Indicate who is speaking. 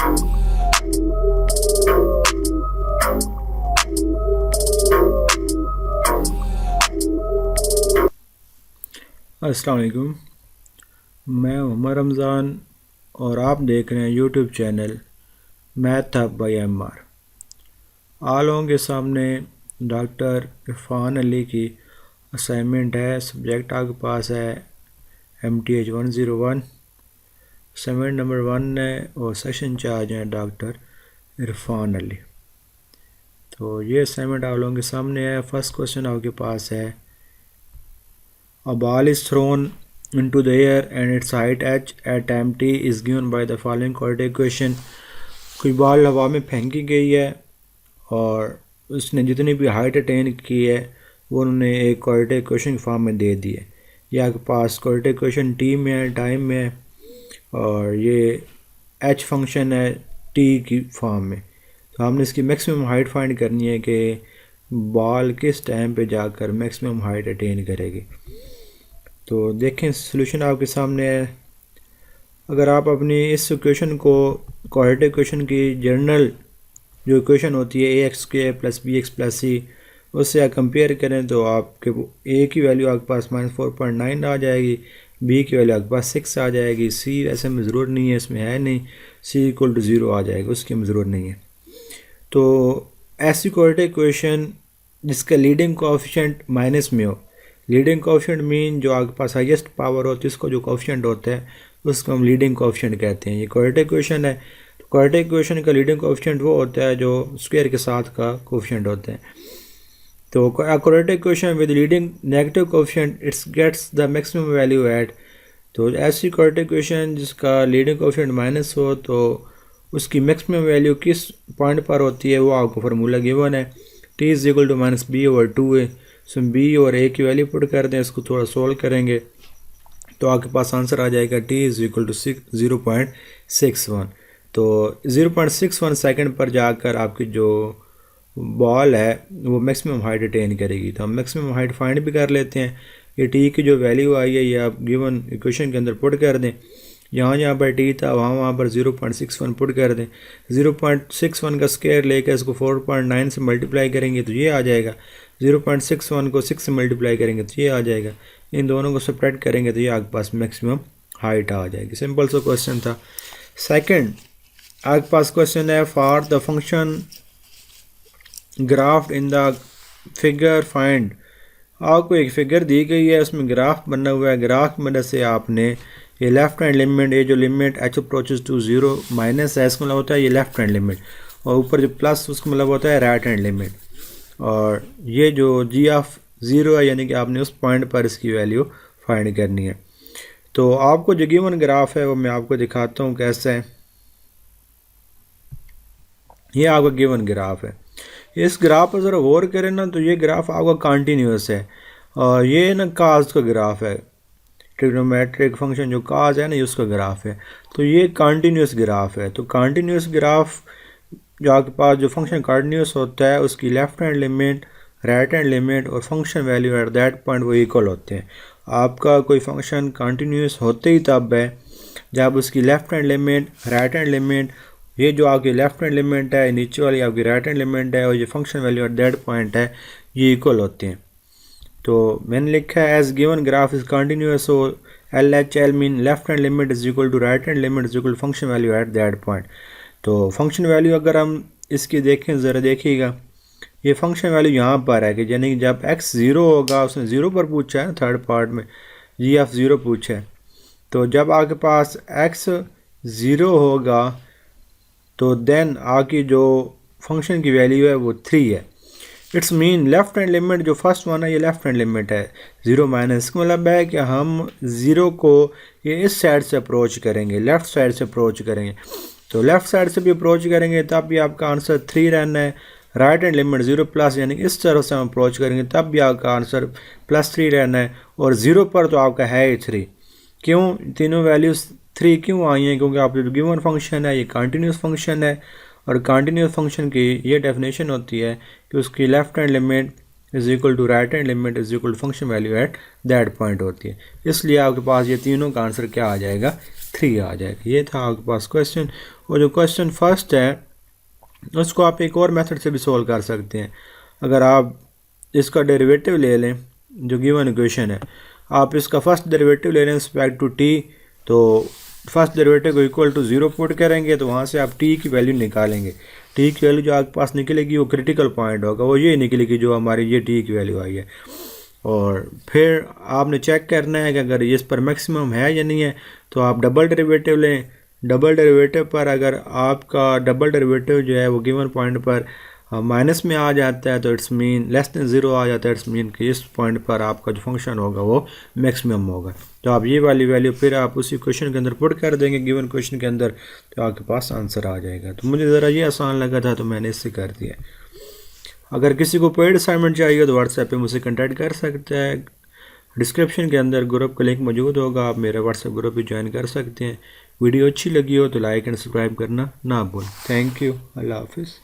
Speaker 1: अस्सलाम वालेकुम, मैं उमर रमज़ान और आप देख रहे हैं YouTube channel math hub by MR. आप लोगों के सामने डॉक्टर इरफान अली की असाइनमेंट है। सब्जेक्ट आपके पास है MTH 101, असाइनमेंट नंबर 1 है और सेशन चार्ज हैं डॉक्टर इरफान अली। तो ये असाइनमेंट आप लोगों के सामने है। फर्स्ट क्वेश्चन आपके पास है, a ball is thrown into the air and its height h at time t is given by the following quadratic equation। कोई बॉल हवा में फेंकी गई है और उसने जितनी भी हाइट अटेन की है वो उन्होंने एक क्वाड्रेटिक इक्वेशन की फॉर्म में दे दी है। ये आपके पास क्वाड्रेटिक इक्वेशन टी में है, टाइम में है, और ये एच फंक्शन है टी की फॉर्म में। तो हमने इसकी मैक्सिमम हाइट फाइंड करनी है कि बॉल किस टाइम पे जाकर मैक्सिमम हाइट अटेन करेगी। तो देखें सॉल्यूशन आपके सामने है। अगर आप अपनी इस इक्वेशन को क्वाड्रेटिक इक्वेशन की जनरल जो इक्वेशन होती है ax² + bx + c उससे आप कंपेयर करें तो आपके a की वैल्यू आपके पास -4.9 आ जाएगी, b की वैल्यू आपके पास 6 आ जाएगी, c ऐसे में ज़रूरत नहीं है, इसमें है नहीं, c = 0 आ जाएगा, उसकी में ज़रूरत नहीं है। तो ऐसी क्वाड्रेटिक इक्वेशन जिसका लीडिंग कोएफिशिएंट माइनस में हो, लीडिंग कोएफिशिएंट मीन जो आपके पास हाईएस्ट पावर होती है उसको जो कोएफिशिएंट होता है उसको हम लीडिंग कोएफिशिएंट कहते हैं। ये क्वाड्रेटिक इक्वेशन है, तो क्वाड्रेटिक इक्वेशन का लीडिंग कोएफिशिएंट वो होता है जो स्क्वायर के साथ का कोएफिशिएंट होता है। तो quadratic equation with leading negative coefficient it's gets the maximum value at. तो ऐसी क्वाड्रेटिक इक्वेशन जिसका लीडिंग कोएफिशिएंट माइनस हो तो उसकी मैक्सिमम वैल्यू किस पॉइंट पर होती है वो आपको फार्मूला गिवन है, t = -b/2 है। सो b और a की वैल्यू पुट कर दें, इसको थोड़ा सोल्व करेंगे तो आपके पास आंसर आ जाएगा t = 0.61। तो 0.61 सेकंड पर जाकर आपकी जो बॉल है वो मैक्सिमम हाइट अटेन करेगी। तो हम मैक्सिमम हाइट फाइंड भी कर लेते हैं। ये t की जो वैल्यू आई है ये आप गिवन इक्वेशन के अंदर पुट कर दें। यहाँ पर t था वहाँ पर 0.61 पुट कर दें। 0.61 का स्क्वायर लेकर इसको 4.9 से मल्टीप्लाई करेंगे तो ये आ जाएगा। 0.61 को 6 से मल्टीप्लाई करेंगे तो ये आ जाएगा। इन दोनों को सब्ट्रैक्ट करेंगे तो ये आपके पास मैक्सिमम हाइट आ जाएगी। सिंपल सा क्वेश्चन था। सेकंड आपके पास क्वेश्चन है, for the function graph in the figure find. आपको एक फिगर दी गई है, उसमें ग्राफ बना हुआ है। ग्राफ की मदद से आपने ये लेफ्ट हैंड लिमिट, ये जो limit h approaches to 0 minus है इसका मतलब होता है ये लेफ्ट हैंड लिमिट, और ऊपर जो प्लस उसका मतलब होता है राइट हैंड लिमिट, और ये जो g(0) है यानी कि आपने उस पॉइंट पर इसकी वैल्यू फाइंड करनी है। तो आपको जो गिवन ग्राफ है वो मैं आपको दिखाता हूँ कैसा है। ये आपका गिवन ग्राफ है। इस ग्राफ पर ज़रा गौर करें ना तो ये ग्राफ आपका कॉन्टीन्यूस है, और ये ना काज का ग्राफ है। ट्रिग्नोमेट्रिक फंक्शन जो काज है ना ये उसका ग्राफ है। तो ये कॉन्टीन्यूस ग्राफ है। तो कॉन्टीन्यूस ग्राफ जो आपके पास जो फंक्शन कॉन्टीन्यूस होता है उसकी left hand limit, right hand limit और function value at that point वो इक्वल होते हैं। आपका कोई फंक्शन कॉन्टीन्यूस होते ही तब है जब उसकी left hand limit, right hand limit, ये जो आपकी लेफ्ट हैंड लिमिट है, नीचे वाली आपकी राइट हैंड लिमिट है, और ये function value at that point है, ये इक्वल होते हैं। तो मैंने लिखा है as given graph is continuous, so LHL mean left hand limit is equal to right hand limit is equal to function value at that point. तो function value अगर हम इसकी देखें, ज़रा देखिएगा, ये फंक्शन वैल्यू यहाँ पर है कि यानी कि जब x 0 होगा, उसने 0 पर पूछा है, थर्ड पार्ट में g(0) पूछा है। तो जब आपके पास x 0 होगा तो देन आपकी जो फंक्शन की वैल्यू है वो 3 है। It's mean left hand limit जो फर्स्ट वन है ये लेफ्ट हैंड लिमिट है 0 माइनस। इसका मतलब है कि हम 0 को ये इस साइड से अप्रोच करेंगे, लेफ़्ट साइड से अप्रोच करेंगे। तो लेफ़्ट साइड से भी अप्रोच करेंगे तब भी आपका आंसर 3 रहना है। राइट हैंड लिमिट 0 प्लस यानी कि इस तरफ से हम अप्रोच करेंगे तब भी आपका आंसर +3 रहना है, और 0 पर तो आपका है ही 3। क्यों तीनों वैल्यूज़ 3 क्यों आई हैं? क्योंकि आप जो गिवन फंक्शन है ये कंटिन्यूस फंक्शन है, और कंटिन्यूस फंक्शन की ये डेफिनेशन होती है कि उसकी left hand limit is equal to right hand limit is equal to function value at that point होती है। इसलिए आपके पास ये तीनों का आंसर क्या आ जाएगा? 3 आ जाएगा। ये था आपके पास क्वेश्चन। और जो क्वेश्चन फर्स्ट है उसको आप एक और मेथड से भी सोल्व कर सकते हैं। अगर आप इसका डेरिवेटिव ले लें, जो गिवन इक्वेशन है, आप इसका फर्स्ट डेरिवेटिव ले लें रिस्पेक्ट टू टी, तो फर्स्ट डेरिवेटिव को इक्वल टू 0 पुट करेंगे तो वहाँ से आप टी की वैल्यू निकालेंगे। टी की वैल्यू जो आपके पास निकलेगी वो क्रिटिकल पॉइंट होगा, वो ये निकलेगी जो हमारी ये टी की वैल्यू आई है। और फिर आपने चेक करना है कि अगर इस पर मैक्सिमम है या नहीं है, तो आप डबल डेरिवेटिव लें। डबल डेरिवेटिव पर अगर आपका डबल डेरिवेटिव जो है वो गिवन पॉइंट पर माइनस में आ जाता है तो इट्स मीन लेस देन 0 आ जाता है, इट्स मीन कि इस पॉइंट पर आपका जो फंक्शन होगा वो मैक्सिमम होगा। तो आप ये वाली वैल्यू फिर आप उसी क्वेश्चन के अंदर पुट कर देंगे गिवन क्वेश्चन के अंदर, तो आपके पास आंसर आ जाएगा। तो मुझे ज़रा ये आसान लगा था तो मैंने इससे कर दिया। अगर किसी को पेड असाइनमेंट चाहिए तो व्हाट्सएप पे मुझसे कांटेक्ट कर सकते हैं। डिस्क्रिप्शन के अंदर ग्रुप का लिंक मौजूद होगा, आप मेरा व्हाट्सएप ग्रुप भी ज्वाइन कर सकते हैं। वीडियो अच्छी लगी हो तो लाइक एंड सब्सक्राइब करना ना भूलें। Thank you. अल्लाह हाफिज़।